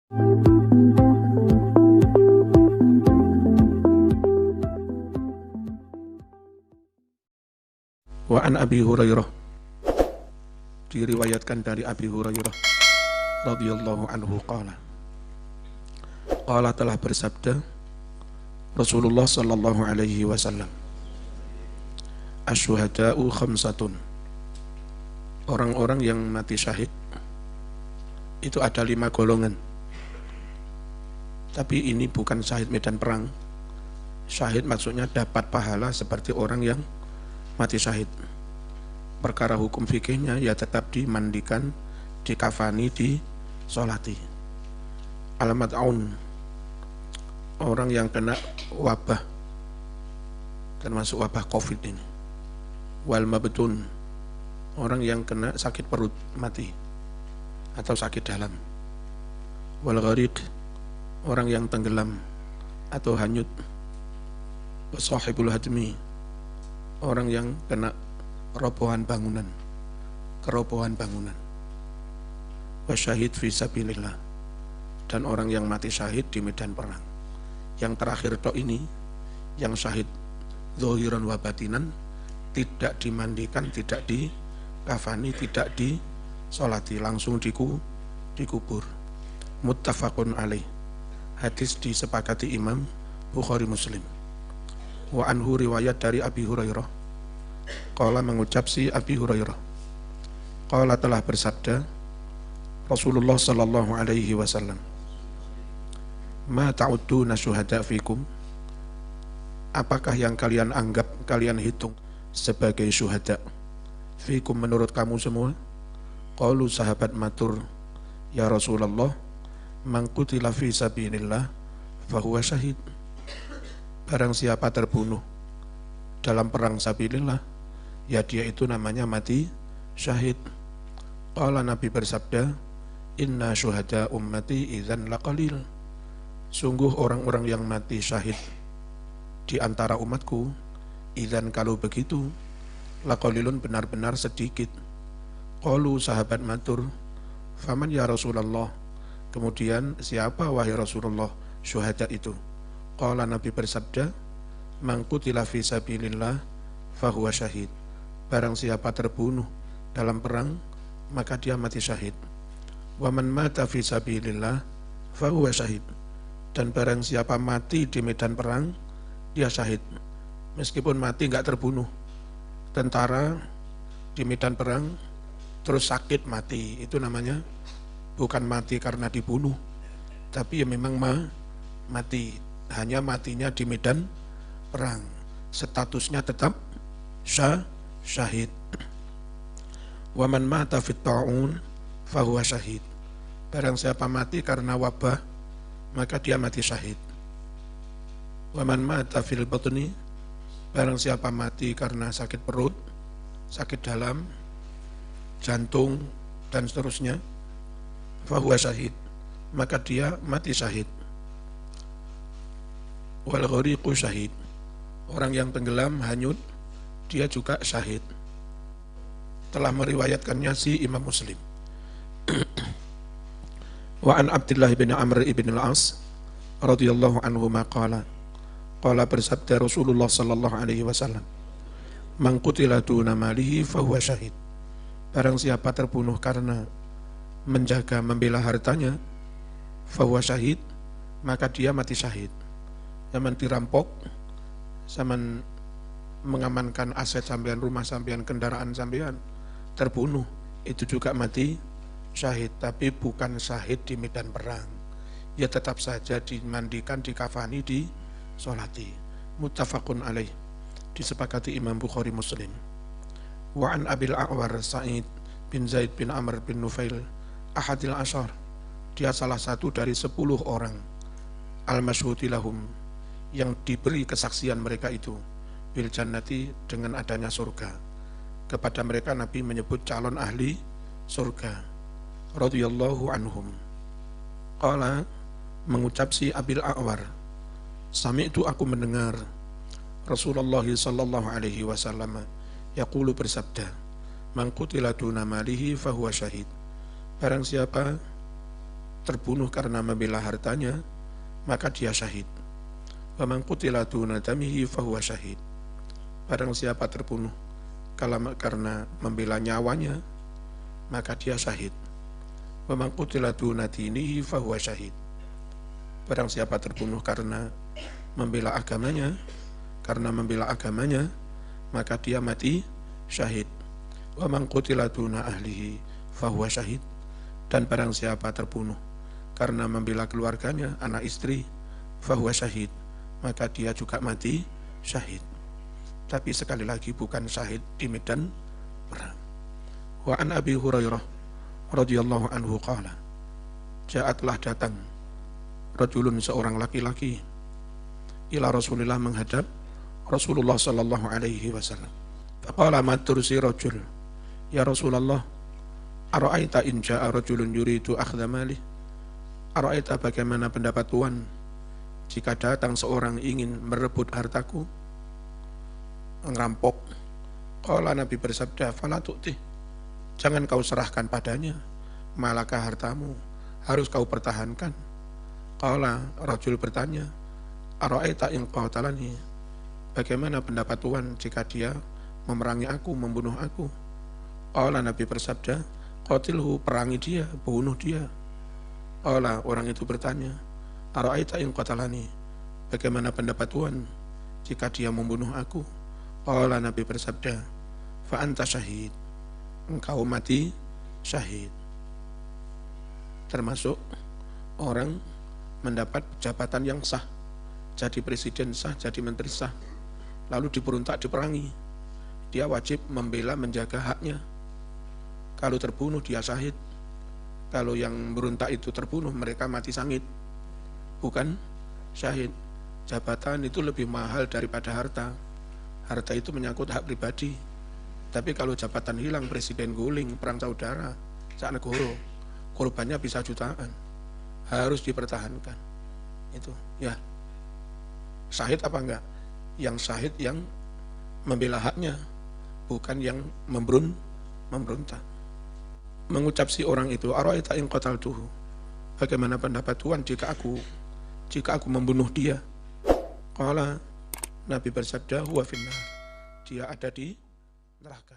Wa an Abi Hurairah, diriwayatkan dari Abi Hurairah radhiyallahu anhu qala telah bersabda Rasulullah sallallahu alaihi wasallam, asyuhada'u khamsatun, orang-orang yang mati syahid itu ada 5 golongan. Tapi ini bukan syahid medan perang. Syahid maksudnya dapat pahala seperti orang yang mati syahid. Perkara hukum fikihnya ya tetap dimandikan, dikafani, disolati. Alamat aun, orang yang kena wabah, termasuk wabah COVID ini. Wal mabtun, orang yang kena sakit perut mati atau sakit dalam. Wal ghariq, orang yang tenggelam atau hanyut. Wasahibul hadmi, orang yang kena kerobohan bangunan. Wasyahid fi sabilillah, dan orang yang mati syahid di medan perang. Yang terakhir tok ini, yang syahid zahiran wa batinan, tidak dimandikan, tidak dikafani, tidak disolati, langsung dikubur. Muttafaqun alaih, hadis disepakati Imam Bukhari Muslim. Wa anhu, riwayat dari Abi Hurairah, qala mengucap si Abi Hurairah, qala telah bersabda Rasulullah sallallahu alaihi wasallam, ma ta'udduna syuhada fikum, apakah yang kalian anggap, kalian hitung sebagai syuhada fikum menurut kamu semua? Qalu, sahabat matur, ya Rasulullah, man qutila fi sabilillah fahuwa syahid, barang siapa terbunuh dalam perang sabilillah, ya dia itu namanya mati syahid. Qala, Nabi bersabda, inna syuhada ummati idzan laqalil, sungguh orang-orang yang mati syahid di antara umatku, idzan kalau begitu, laqalilun benar-benar sedikit. Qalu, sahabat matur, faman ya Rasulullah, kemudian siapa wahai Rasulullah syuhada itu? Qala, Nabi bersabda, man qutila fi sabilillah fahuwa syahid, barang siapa terbunuh dalam perang maka dia mati syahid. Wa man mata fi sabilillah fahuwa syahid, dan barang siapa mati di medan perang dia syahid. Meskipun mati enggak terbunuh, tentara di medan perang terus sakit mati, itu namanya bukan mati karena dibunuh, tapi ya memang mati, hanya matinya di medan perang, statusnya tetap syahid. Wa man mata fit ta'un fahuwa syahid, barang siapa mati karena wabah maka dia mati syahid. Wa man mata fil batni, barang siapa mati karena sakit perut, sakit dalam, jantung dan seterusnya, fahuwa syahid, maka dia mati syahid. Wal ghariqu syahid, orang yang tenggelam, hanyut, dia juga syahid. Telah meriwayatkannya si Imam Muslim. Wa an Abdullah bin Amr ibn al-As radhiyallahu anhu qala, qala bersabda Rasulullah sallallahu alaihi wasallam, man qutila duna malihi fahuwa syahid, barang siapa terbunuh karena menjaga membela hartanya, fahuwa syahid, maka dia mati syahid. Zaman dirampok, zaman mengamankan aset sampean, rumah sampean, kendaraan sampean, terbunuh, itu juga mati syahid, tapi bukan syahid di medan perang. Ya tetap saja dimandikan, dikafani, disolati. Muttafaqun alaih, disepakati Imam Bukhari Muslim. Wa an Abil A'war Sa'id bin Zaid bin Amr bin Nufail ahadil ashar, dia salah satu dari 10 orang al-masyhudi lahum, yang diberi kesaksian mereka itu bil jannati, dengan adanya surga. Kepada mereka Nabi menyebut calon ahli surga, radhiyallahu anhum. Qala, mengucap si Abil A'war, sami'tu, aku mendengar Rasulullah sallallahu alaihi wasallam yaqulu, bersabda, man qutila duna malihi fahuwa syahid, barang siapa terbunuh karena membela hartanya, maka dia syahid. Wa man qutila duna damihi fahuwa syahid. Barang siapa terbunuh karena membela nyawanya, maka dia syahid. Wa man qutila duna dinihi fahuwa syahid. Barang siapa terbunuh karena membela agamanya, maka dia mati syahid. Wa man qutila duna ahlihi fahuwa syahid. Dan barang siapa terbunuh karena membela keluarganya, anak istri, fahuwa syahid, maka dia juga mati syahid. Tapi sekali lagi bukan syahid di medan perang. Wa an Abi Hurairah radhiyallahu anhu qala, ja'atlah datang rajulun, seorang laki-laki, ila Rasulillah, menghadap Rasulullah sallallahu alaihi wasallam. Faqala ma tursi rajul, ya Rasulullah, ara'aita in ja'a rajulun yuridu akhdha malih. Ara'aita, bagaimana pendapat Tuhan jika datang seorang ingin merebut hartaku, ngerampok. Qala, Nabi bersabda, fala tu'tih, jangan kau serahkan padanya, malakah hartamu harus kau pertahankan. Qala, rajul bertanya, ara'aita in qatalani, bagaimana pendapat Tuhan jika dia memerangi aku, membunuh aku. Qala, Nabi bersabda, qatilhu, perangi dia, bunuh dia. Qala, orang itu bertanya, ara'aita in qatalani, bagaimana pendapat Tuhan jika dia membunuh aku. Qala, Nabi bersabda, fa anta syahid, engkau mati syahid. Termasuk orang mendapat jabatan yang sah, jadi presiden sah, jadi menteri sah, lalu diberontak, diperangi, dia wajib membela, menjaga haknya. Kalau terbunuh dia syahid. Kalau yang berontak itu terbunuh, mereka mati sangit, bukan syahid. Jabatan itu lebih mahal daripada harta. Harta itu menyangkut hak pribadi. Tapi kalau jabatan hilang, presiden guling, perang saudara, sak negara, korbannya bisa jutaan, harus dipertahankan. Itu ya, syahid apa enggak? Yang syahid yang membela haknya, bukan yang memberontak. Mengucap si orang itu, ara'aita in qataltuhu, bagaimana pendapat Tuhan jika aku membunuh dia. Qala, Nabi bersabda, huwa finnar, dia ada di neraka.